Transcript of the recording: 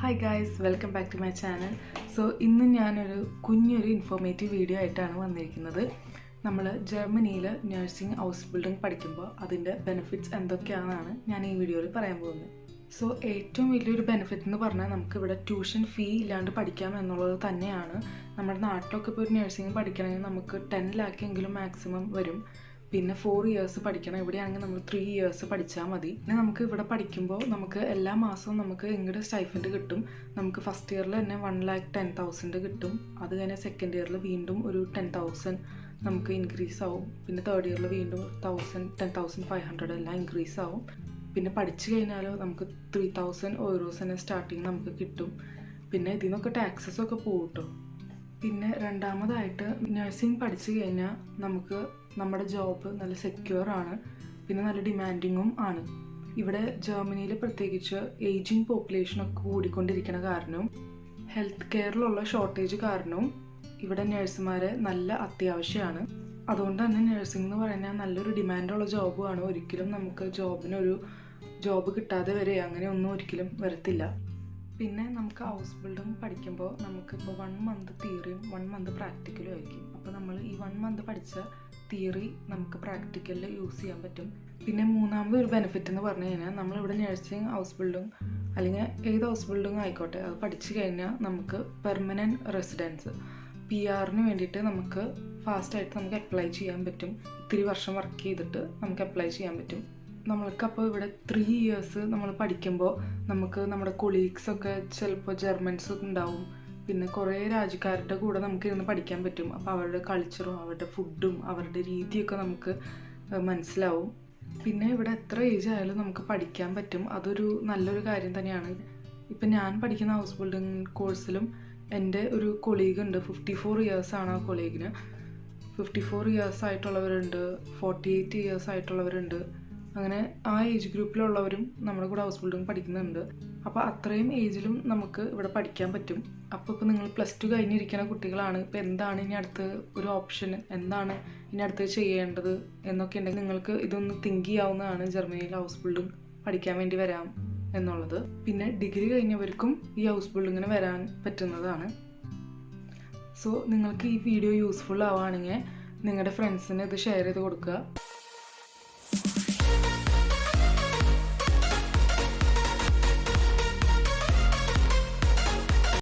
Hi guys, welcome back to my channel. So ഇന്ന് ഞാനൊരു കുഞ്ഞൊരു ഇൻഫോർമേറ്റീവ് വീഡിയോ ആയിട്ടാണ് വന്നിരിക്കുന്നത്. നമ്മൾ ജർമ്മനിയിൽ നഴ്സിംഗ് ഹൗസ് ബിൽഡിംഗ് പഠിക്കുമ്പോൾ അതിൻ്റെ ബെനിഫിറ്റ്സ് എന്തൊക്കെയാണെന്നാണ് ഞാൻ ഈ വീഡിയോയിൽ പറയാൻ പോകുന്നത്. സോ ഏറ്റവും വലിയൊരു ബെനിഫിറ്റ് എന്ന് പറഞ്ഞാൽ നമുക്കിവിടെ ട്യൂഷൻ ഫീ ഇല്ലാണ്ട് പഠിക്കാം എന്നുള്ളത് തന്നെയാണ്. നമ്മുടെ നാട്ടിലൊക്കെ ഇപ്പോൾ ഒരു നഴ്സിംഗ് പഠിക്കണമെങ്കിൽ നമുക്ക് 10 lakh എങ്കിലും മാക്സിമം വരും. പിന്നെ 4 years പഠിക്കണം. ഇവിടെയാണെങ്കിൽ നമ്മൾ 3 years പഠിച്ചാൽ മതി. പിന്നെ നമുക്ക് ഇവിടെ പഠിക്കുമ്പോൾ നമുക്ക് എല്ലാ മാസവും നമുക്ക് ഇങ്ങോട്ട് സ്റ്റൈഫൻഡ് കിട്ടും. നമുക്ക് ഫസ്റ്റ് ഇയറിൽ തന്നെ 1,10,000 കിട്ടും. അത് കഴിഞ്ഞ് സെക്കൻഡ് ഇയറിൽ വീണ്ടും ഒരു 10,000 നമുക്ക് ഇൻക്രീസ് ആവും. പിന്നെ തേർഡ് ഇയറിൽ വീണ്ടും 10,500 എല്ലാം ഇൻക്രീസ് ആവും. പിന്നെ പഠിച്ചു കഴിഞ്ഞാൽ നമുക്ക് 3,000 euros തന്നെ സ്റ്റാർട്ടിങ് നമുക്ക് കിട്ടും. പിന്നെ ഇതിൽ നിന്നൊക്കെ ടാക്സസ് ഒക്കെ പോകും കേട്ടോ. പിന്നെ രണ്ടാമതായിട്ട് നഴ്സിംഗ് പഠിച്ചു കഴിഞ്ഞാൽ നമുക്ക് നമ്മുടെ ജോബ് നല്ല സെക്യൂർ ആണ്. പിന്നെ നല്ല ഡിമാൻഡിങ്ങും ആണ്. ഇവിടെ ജർമ്മനിയിൽ പ്രത്യേകിച്ച് ഏജിങ് പോപ്പുലേഷനൊക്കെ കൂടിക്കൊണ്ടിരിക്കുന്ന കാരണവും ഹെൽത്ത് കെയറിലുള്ള ഷോർട്ടേജ് കാരണവും ഇവിടെ നഴ്സുമാരെ നല്ല അത്യാവശ്യമാണ്. അതുകൊണ്ട് തന്നെ നഴ്സിംഗ് എന്ന് പറയുന്നത് നല്ലൊരു ഡിമാൻഡുള്ള ജോബുമാണ്. ഒരിക്കലും നമുക്ക് ജോബ് കിട്ടാതെ വരെ അങ്ങനെയൊന്നും ഒരിക്കലും വരത്തില്ല. പിന്നെ നമുക്ക് ഹൗസ് ബിൽഡിംഗ് പഠിക്കുമ്പോൾ നമുക്കിപ്പോൾ 1 month തിയറിയും 1 month പ്രാക്ടിക്കലും ആയിരിക്കും. അപ്പോൾ നമ്മൾ ഈ 1 month പഠിച്ച തിയറി നമുക്ക് പ്രാക്ടിക്കലിൽ യൂസ് ചെയ്യാൻ പറ്റും. പിന്നെ മൂന്നാമതൊരു ബെനിഫിറ്റ് എന്ന് പറഞ്ഞു കഴിഞ്ഞാൽ നമ്മളിവിടെ നഴ്സിംഗ് ഹൗസ് ബിൽഡിംഗ് അല്ലെങ്കിൽ ഏത് ഹൗസ് ബിൽഡിംഗ് ആയിക്കോട്ടെ അത് പഠിച്ചു കഴിഞ്ഞാൽ നമുക്ക് പെർമനൻറ്റ് റെസിഡൻസ് PR വേണ്ടിയിട്ട് നമുക്ക് ഫാസ്റ്റായിട്ട് നമുക്ക് അപ്ലൈ ചെയ്യാൻ പറ്റും. ഇത്തിരി വർഷം വർക്ക് ചെയ്തിട്ട് നമുക്ക് അപ്ലൈ ചെയ്യാൻ പറ്റും. നമ്മൾക്കപ്പോൾ ഇവിടെ 3 years നമ്മൾ പഠിക്കുമ്പോൾ നമുക്ക് നമ്മുടെ കൊളീഗ്സൊക്കെ ചിലപ്പോൾ ജർമ്മൻസ് ഉണ്ടാവും. പിന്നെ കുറേ രാജ്യക്കാരുടെ കൂടെ നമുക്ക് ഇരുന്ന് പഠിക്കാൻ പറ്റും. അപ്പോൾ അവരുടെ കൾച്ചറും അവരുടെ ഫുഡും അവരുടെ രീതിയൊക്കെ നമുക്ക് മനസ്സിലാവും. പിന്നെ ഇവിടെ എത്ര ഏജ് ആയാലും നമുക്ക് പഠിക്കാൻ പറ്റും. അതൊരു നല്ലൊരു കാര്യം തന്നെയാണ്. ഇപ്പം ഞാൻ പഠിക്കുന്ന ഹൗസ് ബിൽഡിംഗ് കോഴ്സിലും എൻ്റെ ഒരു കൊളീഗ് ഉണ്ട്. 54 years ആണ് ആ കൊളീഗിന്. 54 years ആയിട്ടുള്ളവരുണ്ട്, 48 years ആയിട്ടുള്ളവരുണ്ട്. അങ്ങനെ ആ ഏജ് ഗ്രൂപ്പിലുള്ളവരും നമ്മുടെ കൂടെ ഹൗസ് ബിൽഡിംഗ് പഠിക്കുന്നുണ്ട്. അപ്പോൾ അത്രയും ഏജിലും നമുക്ക് ഇവിടെ പഠിക്കാൻ പറ്റും. അപ്പോൾ ഇപ്പോൾ നിങ്ങൾ +2 കഴിഞ്ഞിരിക്കുന്ന കുട്ടികളാണ്, ഇപ്പോൾ എന്താണ് ഇനി അടുത്ത് ഒരു ഓപ്ഷൻ, എന്താണ് ഇനി അടുത്ത് ചെയ്യേണ്ടത് എന്നൊക്കെ ഉണ്ടെങ്കിൽ നിങ്ങൾക്ക് ഇതൊന്ന് തിങ്ക് ചെയ്യാവുന്നതാണ്. ജർമ്മനിയിൽ ഹൗസ് ബിൽഡിംഗ് പഠിക്കാൻ വേണ്ടി വരാം എന്നുള്ളത്. പിന്നെ ഡിഗ്രി കഴിഞ്ഞവർക്കും ഈ ഹൗസ് ബിൽഡിങ്ങിന് വരാൻ പറ്റുന്നതാണ്. സോ നിങ്ങൾക്ക് ഈ വീഡിയോ യൂസ്ഫുൾ ആവുകയാണെങ്കിൽ നിങ്ങളുടെ ഫ്രണ്ട്സിന് ഇത് ഷെയർ ചെയ്ത് കൊടുക്കുക.